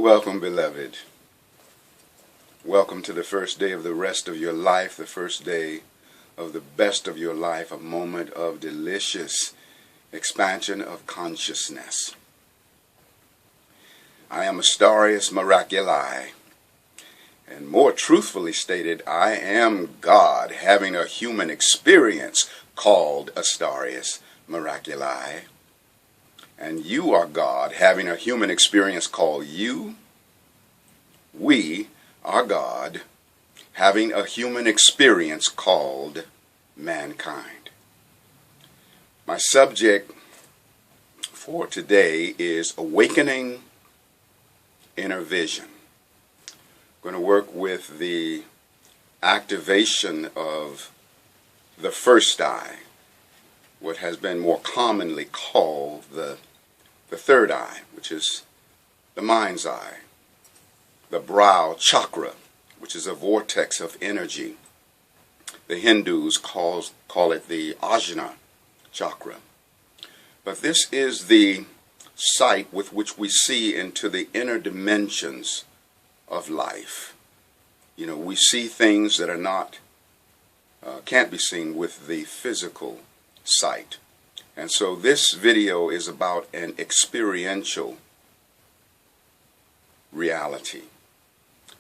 Welcome, beloved. Welcome to the first day of the rest of your life, the first day of the best of your life, a moment of delicious expansion of consciousness. I am Astarius Miraculii, and more truthfully stated, I am God having a human experience called Astarius Miraculii. And you are God having a human experience called you. We are God having a human experience called mankind. My subject for today is awakening inner vision. I'm going to work with the activation of the first eye, what has been more commonly called the third eye, which is the mind's eye, the brow chakra, which is a vortex of energy. The Hindus call it the Ajna chakra. But this is the sight with which we see into the inner dimensions of life. You know, we see things that are not, can't be seen with the physical sight. And so this video is about an experiential reality.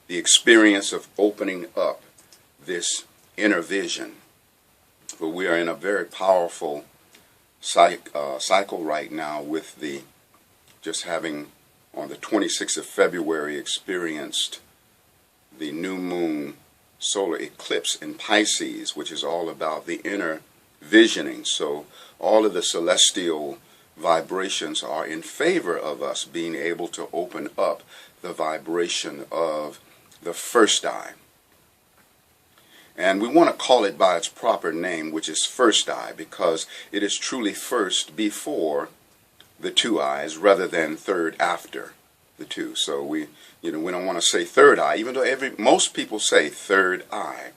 The experience of opening up this inner vision. But we are in a very powerful cycle right now with the just having on the 26th of February experienced the new moon solar eclipse in Pisces, which is all about the inner visioning. So all of the celestial vibrations are in favor of us being able to open up the vibration of the first eye. And we want to call it by its proper name, which is first eye, because it is truly first before the two eyes rather than third after the two. So we don't want to say third eye, even though most people say third eye.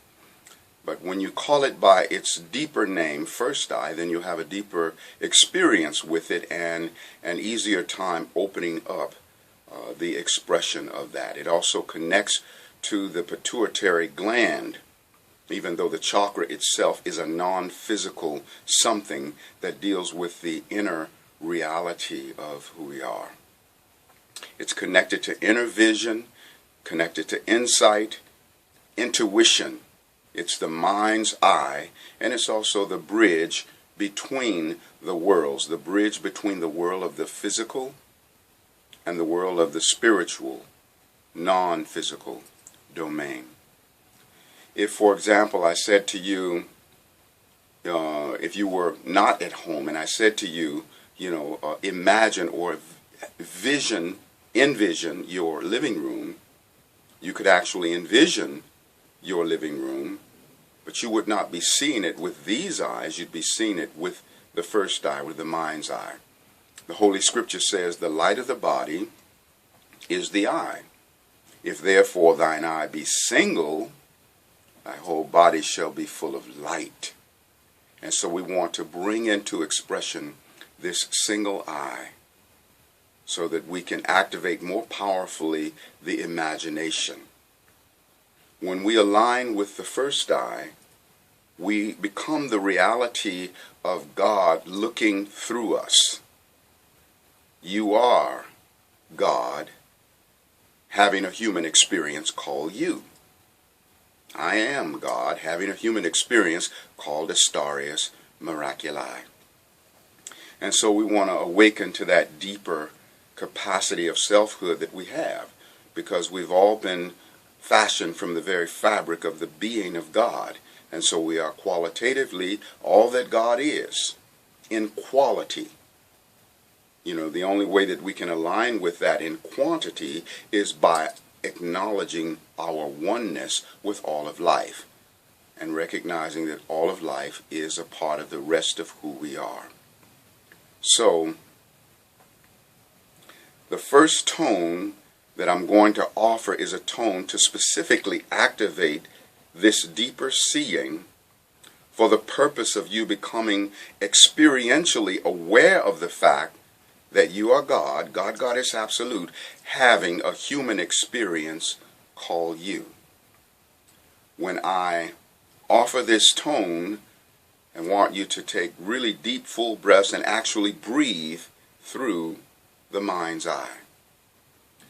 But when you call it by its deeper name, first eye, then you have a deeper experience with it and an easier time opening up the expression of that. It also connects to the pituitary gland, even though the chakra itself is a non-physical something that deals with the inner reality of who we are. It's connected to inner vision, connected to insight, intuition. It's the mind's eye, and it's also the bridge between the worlds, the bridge between the world of the physical and the world of the spiritual, non-physical domain. If, for example, I said to you, if you were not at home, and I said to you, imagine or envision your living room, you could actually envision your living room, but you would not be seeing it with these eyes. You'd be seeing it with the first eye, with the mind's eye. The Holy Scripture says the light of the body is the eye. If therefore thine eye be single, thy whole body shall be full of light. And so we want to bring into expression this single eye so that we can activate more powerfully the imagination. When we align with the first eye, we become the reality of God looking through us. You are God having a human experience called you. I am God having a human experience called Astarius Miraculii. And so we want to awaken to that deeper capacity of selfhood that we have, because we've all been fashioned from the very fabric of the being of God. And so we are qualitatively all that God is in quality. The only way that we can align with that in quantity is by acknowledging our oneness with all of life and recognizing that all of life is a part of the rest of who we are. So, the first tone that I'm going to offer is a tone to specifically activate this deeper seeing for the purpose of you becoming experientially aware of the fact that you are God, God, Goddess Absolute, having a human experience called you. When I offer this tone and want you to take really deep, full breaths and actually breathe through the mind's eye.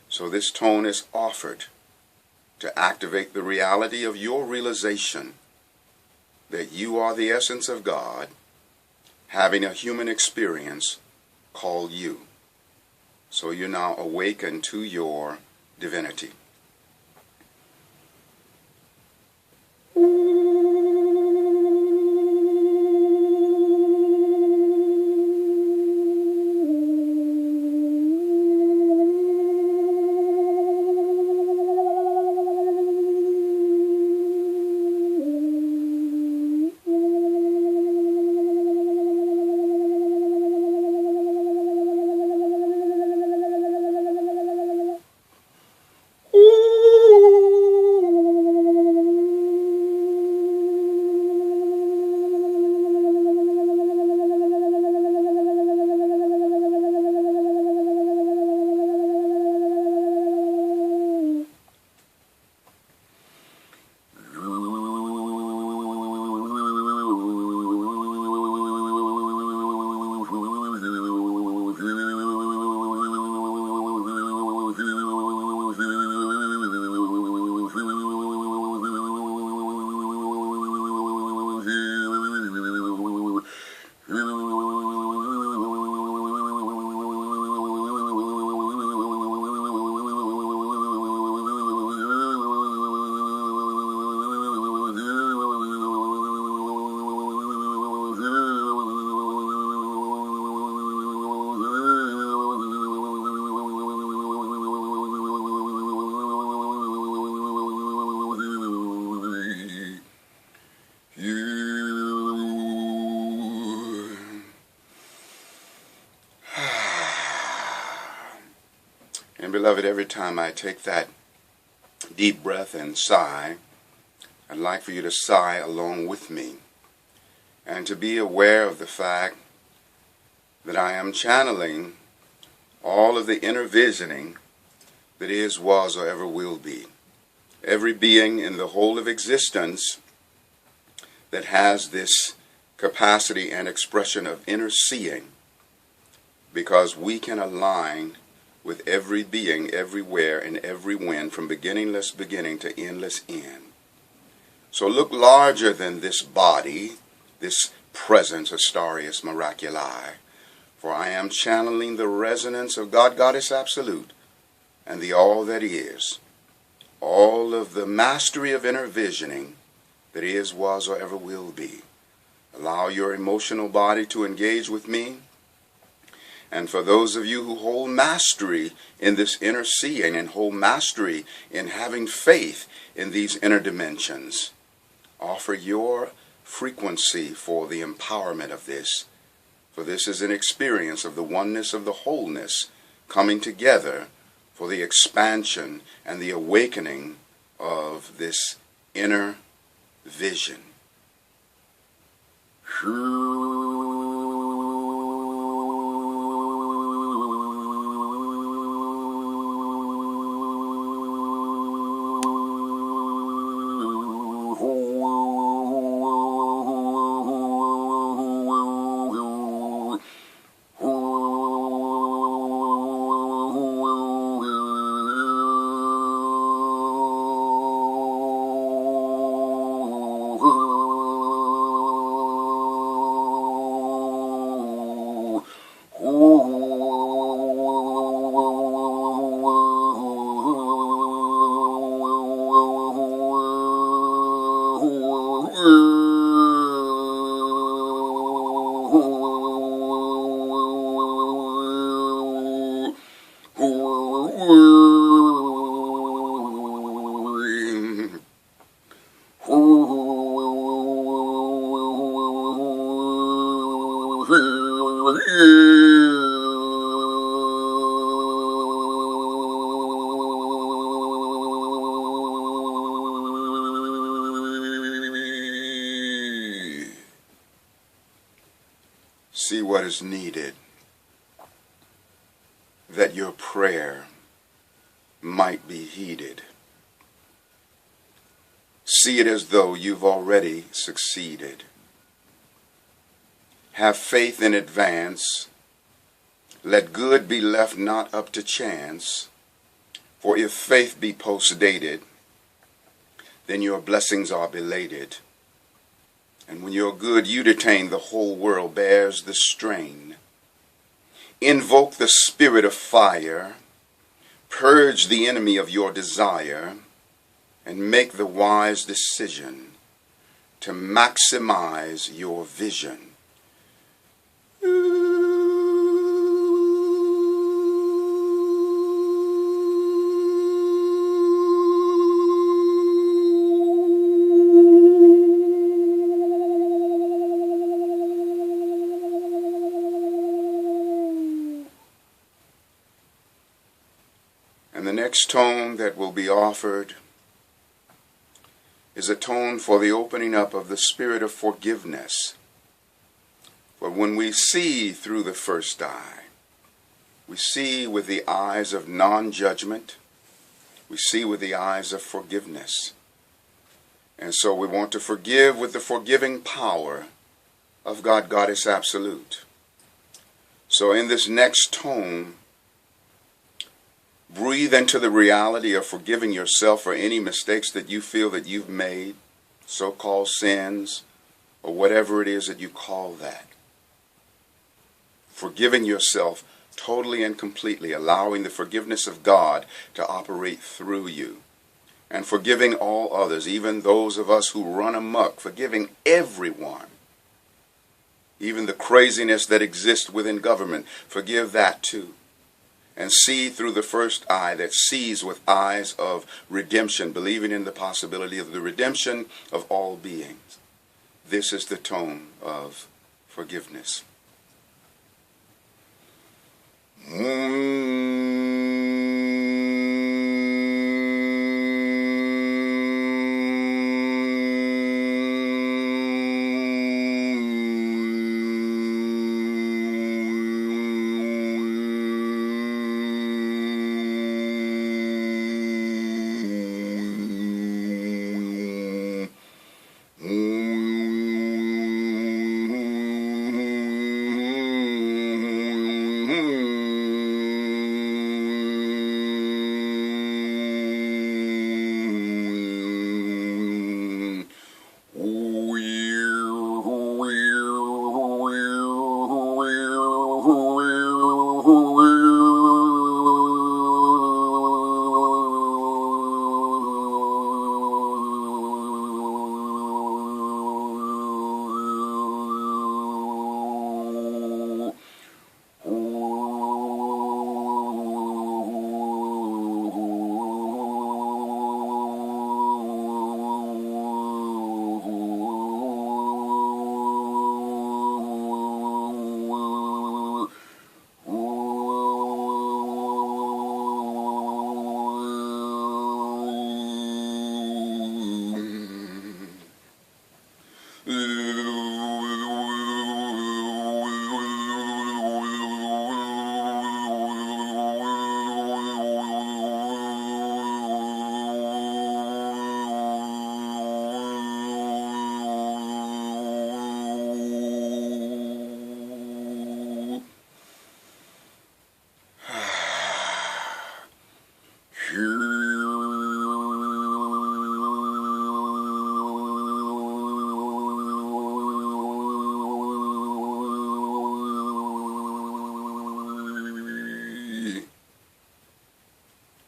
So this tone is offered to activate the reality of your realization that you are the essence of God, having a human experience called you. So you're now awakened to your divinity. And beloved, every time I take that deep breath and sigh, I'd like for you to sigh along with me and to be aware of the fact that I am channeling all of the inner visioning that is, was, or ever will be. Every being in the whole of existence that has this capacity and expression of inner seeing, because we can align with every being everywhere and every when, from beginningless beginning to endless end. So look larger than this body, this presence, Astarius, Miraculii, for I am channeling the resonance of God, Goddess Absolute, and the all that is, all of the mastery of inner visioning that is, was, or ever will be. Allow your emotional body to engage with me. And for those of you who hold mastery in this inner seeing and hold mastery in having faith in these inner dimensions, offer your frequency for the empowerment of this. For this is an experience of the oneness of the wholeness coming together for the expansion and the awakening of this inner vision. See what is needed that your prayer might be heeded. See it as though you've already succeeded. Have faith in advance. Let good be left not up to chance. For if faith be post-dated, then your blessings are belated. And when you're good, you detain, the whole world bears the strain. Invoke the spirit of fire. Purge the enemy of your desire. And make the wise decision to maximize your vision. And the next tone that will be offered is a tone for the opening up of the spirit of forgiveness. For when we see through the first eye, we see with the eyes of non-judgment, we see with the eyes of forgiveness. And so we want to forgive with the forgiving power of God, Goddess Absolute. So in this next tone, breathe into the reality of forgiving yourself for any mistakes that you feel that you've made, so-called sins, or whatever it is that you call that. Forgiving yourself totally and completely, allowing the forgiveness of God to operate through you. And forgiving all others, even those of us who run amok, forgiving everyone. Even the craziness that exists within government, forgive that too. And see through the first eye that sees with eyes of redemption, believing in the possibility of the redemption of all beings. This is the tone of forgiveness.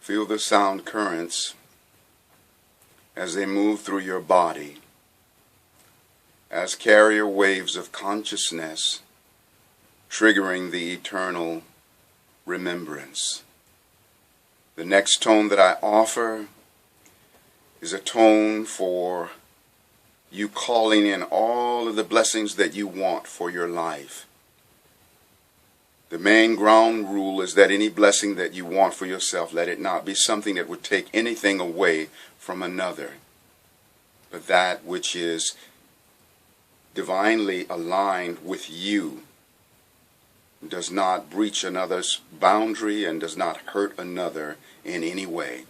Feel the sound currents as they move through your body as carrier waves of consciousness, triggering the eternal remembrance. The next tone that I offer is a tone for you calling in all of the blessings that you want for your life. The main ground rule is that any blessing that you want for yourself, let it not be something that would take anything away from another, but that which is divinely aligned with you does not breach another's boundary and does not hurt another in any way.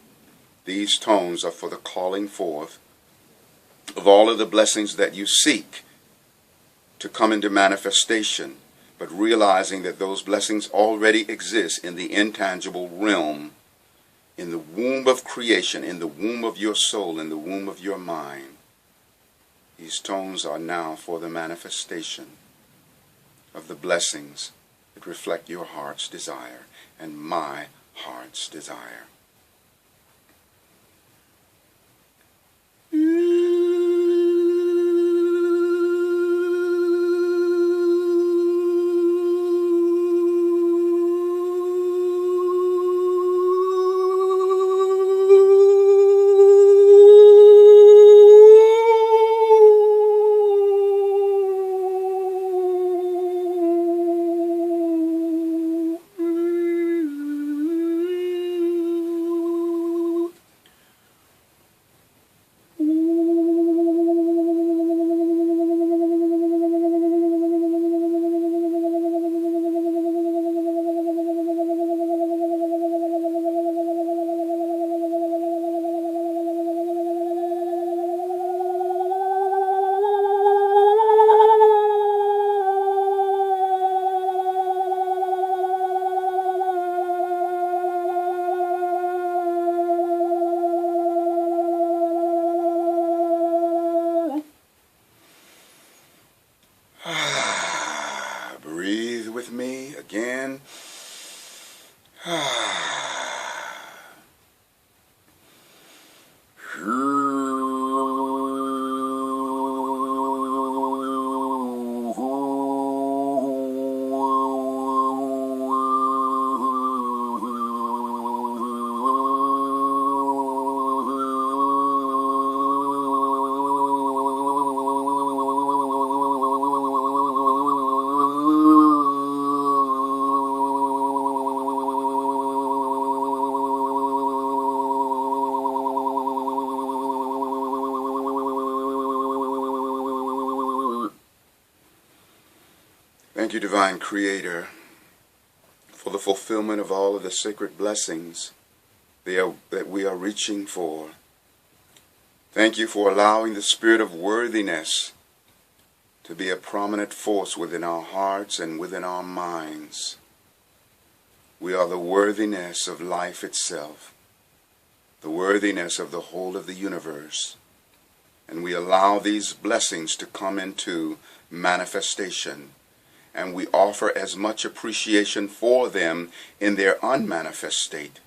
These tones are for the calling forth of all of the blessings that you seek to come into manifestation, but realizing that those blessings already exist in the intangible realm, in the womb of creation, in the womb of your soul, in the womb of your mind. These tones are now for the manifestation of the blessings that reflect your heart's desire and my heart's desire. Breathe with me again. Thank you, Divine Creator, for the fulfillment of all of the sacred blessings that we are reaching for. Thank you for allowing the spirit of worthiness to be a prominent force within our hearts and within our minds. We are the worthiness of life itself, the worthiness of the whole of the universe. And we allow these blessings to come into manifestation. And we offer as much appreciation for them in their unmanifest state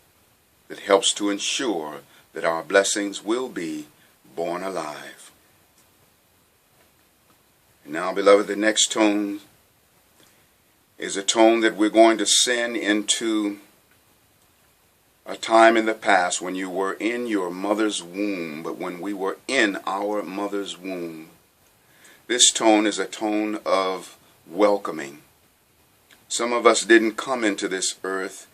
that helps to ensure that our blessings will be born alive. And now, beloved, the next tone is a tone that we're going to send into a time in the past when you were in your mother's womb, but when we were in our mother's womb. This tone is a tone of welcoming. Some of us didn't come into this earth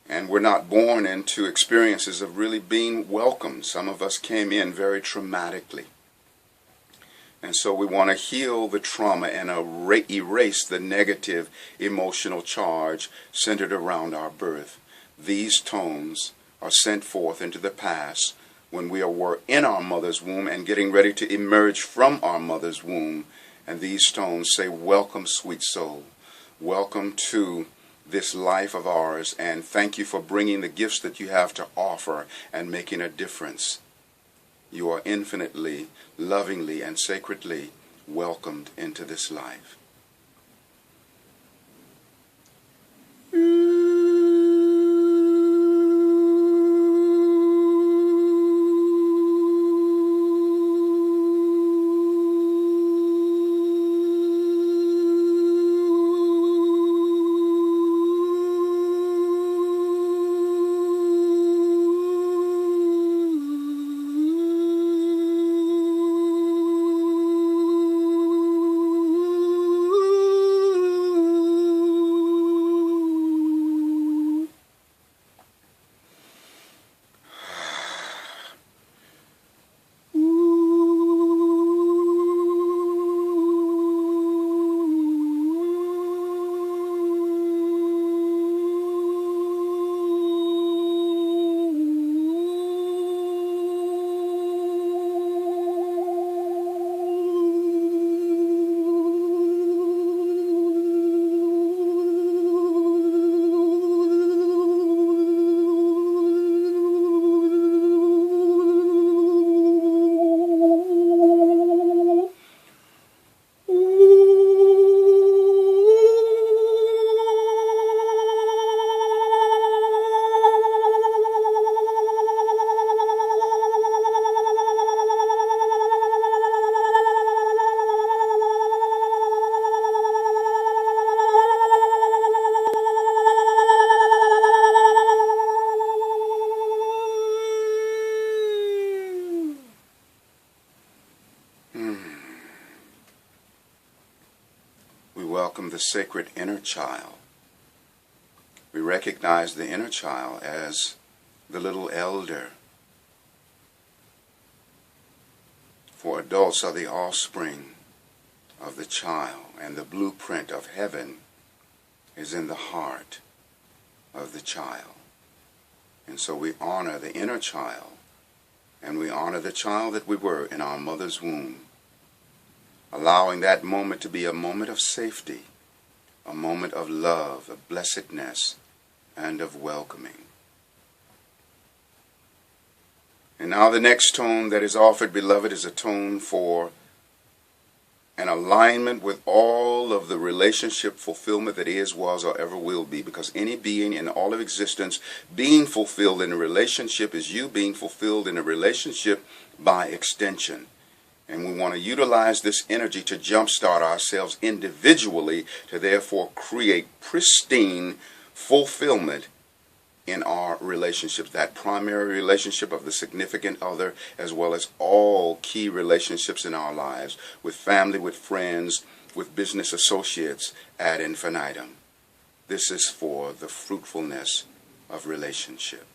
and were not born into experiences of really being welcomed. Some of us came in very traumatically. And so we want to heal the trauma and erase the negative emotional charge centered around our birth. These tones are sent forth into the past when we were in our mother's womb and getting ready to emerge from our mother's womb. And these tones say, welcome, sweet soul. Welcome to this life of ours. And thank you for bringing the gifts that you have to offer and making a difference. You are infinitely, lovingly, and sacredly welcomed into this life. the sacred inner child. We recognize the inner child as the little elder. For adults are the offspring of the child, and the blueprint of heaven is in the heart of the child. And so we honor the inner child, and we honor the child that we were in our mother's womb, allowing that moment to be a moment of safety, a moment of love, of blessedness, and of welcoming. And now the next tone that is offered, beloved, is a tone for an alignment with all of the relationship fulfillment that is, was, or ever will be. Because any being in all of existence being fulfilled in a relationship is you being fulfilled in a relationship by extension. And we want to utilize this energy to jumpstart ourselves individually to therefore create pristine fulfillment in our relationships, that primary relationship of the significant other, as well as all key relationships in our lives, with family, with friends, with business associates ad infinitum. This is for the fruitfulness of relationship.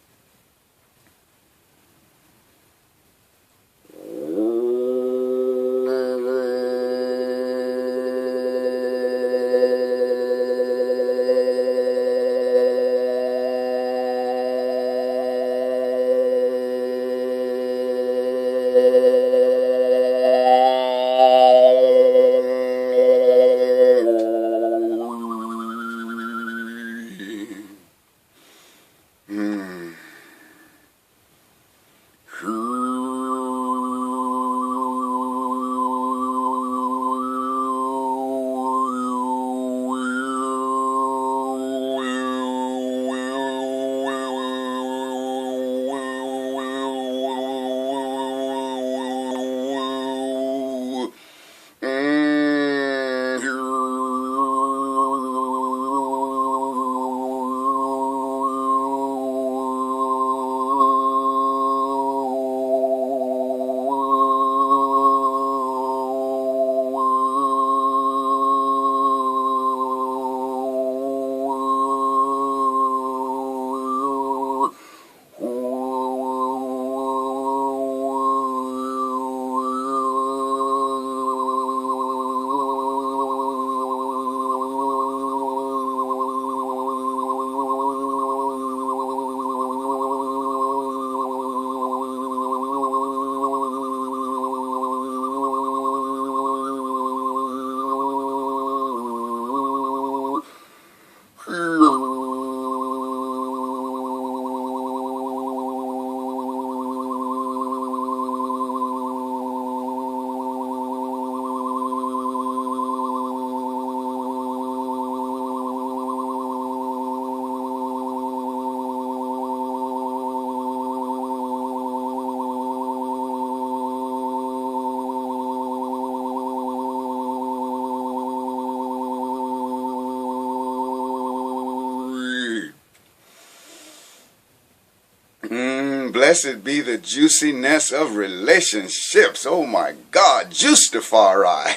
Blessed be the juiciness of relationships. Oh my God, Justafari.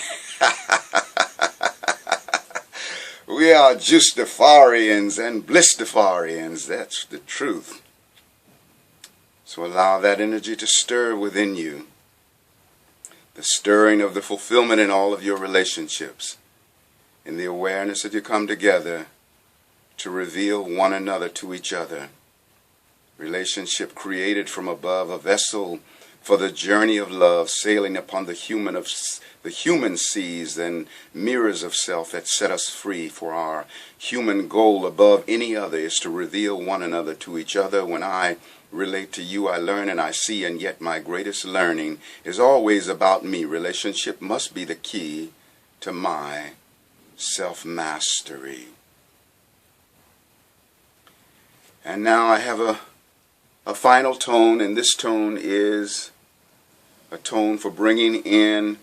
We are Justafarians and Blistafarians. That's the truth. So allow that energy to stir within you. The stirring of the fulfillment in all of your relationships. In the awareness that you come together to reveal one another to each other. Relationship created from above, a vessel for the journey of love, sailing upon the human seas and mirrors of self that set us free. For our human goal above any other is to reveal one another to each other. When I relate to you, I learn and I see, and yet my greatest learning is always about me. Relationship must be the key to my self-mastery. And now I have a final tone, and this tone is a tone for bringing in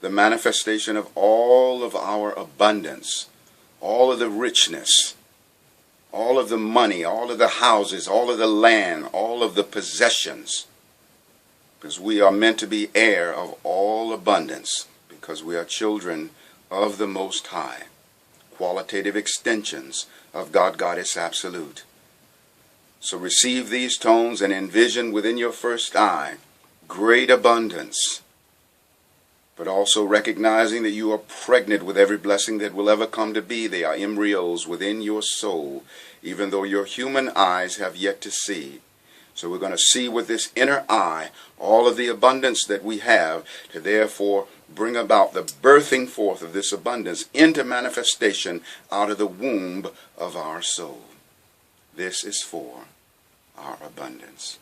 the manifestation of all of our abundance, all of the richness, all of the money, all of the houses, all of the land, all of the possessions, because we are meant to be heir of all abundance, because we are children of the Most High. qualitative extensions of God, Goddess Absolute. So receive these tones and envision within your first eye great abundance, but also recognizing that you are pregnant with every blessing that will ever come to be. They are embryos within your soul, even though your human eyes have yet to see. So we're going to see with this inner eye all of the abundance that we have, to therefore bring about the birthing forth of this abundance into manifestation out of the womb of our soul. This is for our abundance.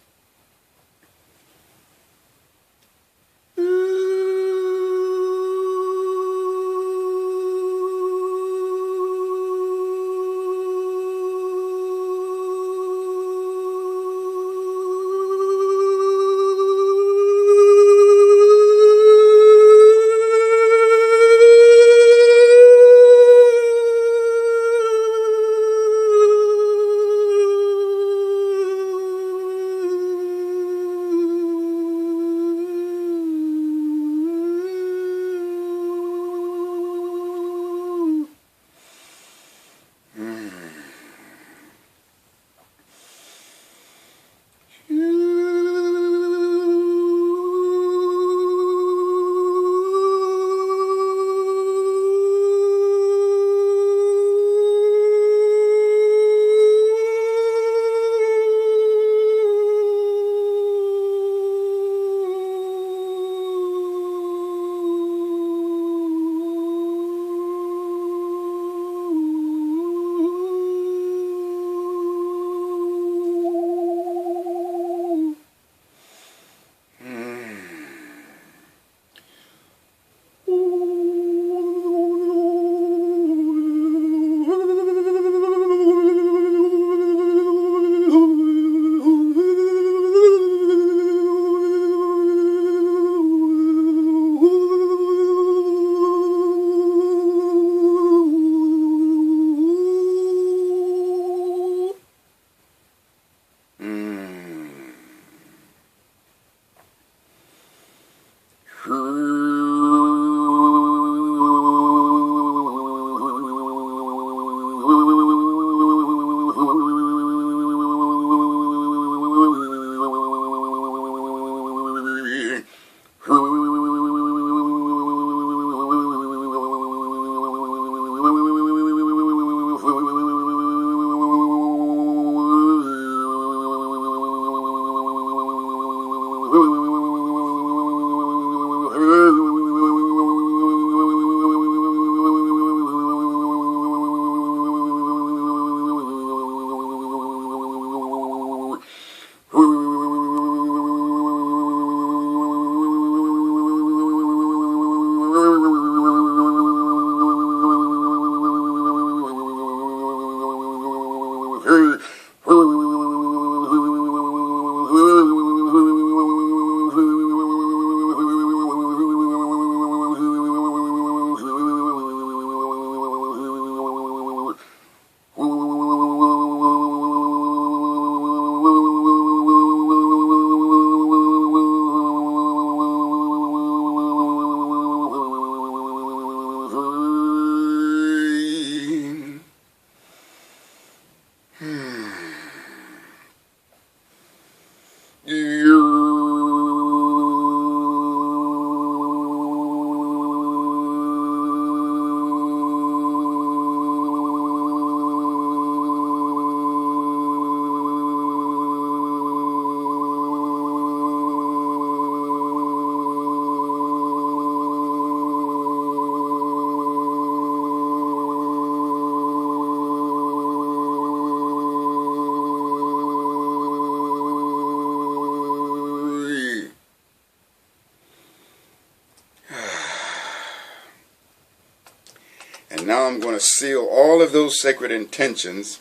Now I'm going to seal all of those sacred intentions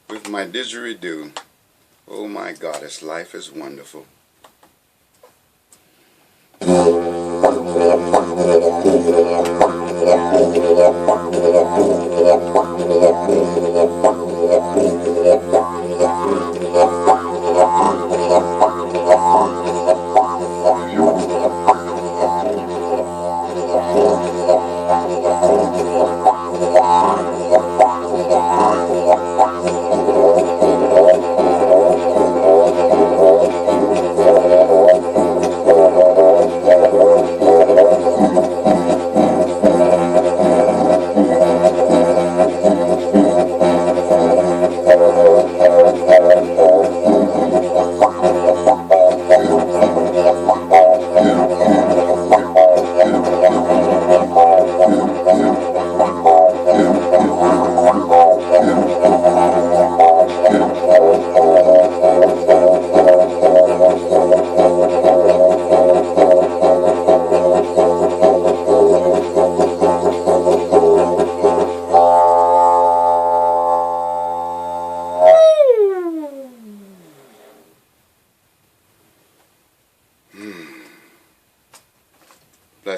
with my didgeridoo. Oh my goddess, life is wonderful.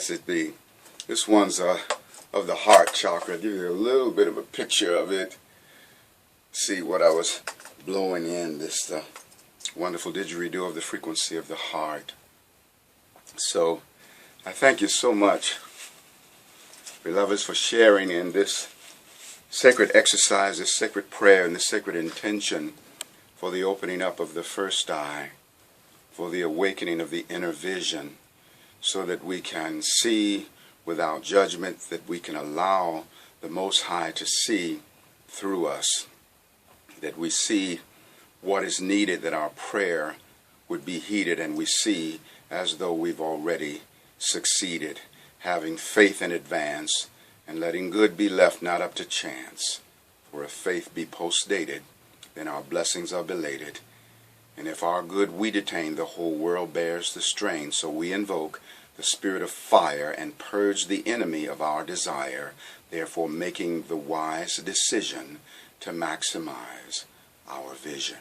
Blessed be. This one's of the heart chakra. I'll give you a little bit of a picture of it. See what I was blowing in, this wonderful didgeridoo of the frequency of the heart. So I thank you so much, beloveds, for sharing in this sacred exercise, this sacred prayer, and this sacred intention for the opening up of the first eye, for the awakening of the inner vision, so that we can see without judgment, that we can allow the Most High to see through us, that we see what is needed, that our prayer would be heeded, and we see as though we've already succeeded, having faith in advance and letting good be left not up to chance. For if faith be post-dated, then our blessings are belated. And if our good we detain, the whole world bears the strain. So we invoke the spirit of fire and purge the enemy of our desire, therefore making the wise decision to maximize our vision.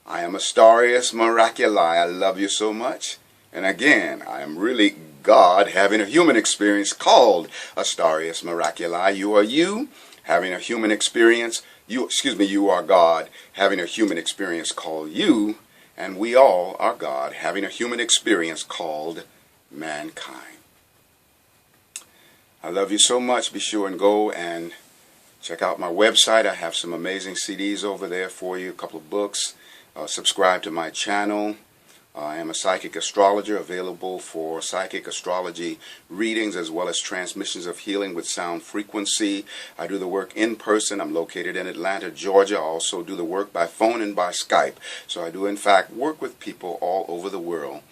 I am Astarius Miraculii. I love you so much. And again, I am really God having a human experience called Astarius Miraculii. You are you having a human experience. You are God having a human experience called you. And we all are God having a human experience called mankind. I love you so much. Be sure and go and check out my website. I have some amazing CDs over there for you, a couple of books. Subscribe to my channel. I am a psychic astrologer, available for psychic astrology readings as well as transmissions of healing with sound frequency. I do the work in person. I'm located in Atlanta, Georgia. I also do the work by phone and by Skype. So I do, in fact, work with people all over the world.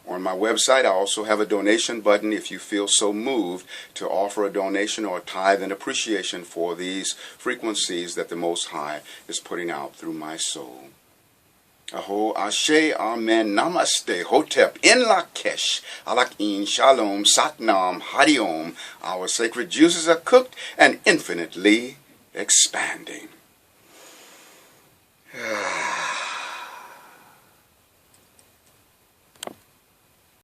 On my website, I also have a donation button if you feel so moved to offer a donation or a tithe in appreciation for these frequencies that the Most High is putting out through my soul. Aho, Ashe, Amen, Namaste, Hotep, In Lakesh, Alakin, Shalom, Satnam, Hariom. Our sacred juices are cooked and infinitely expanding.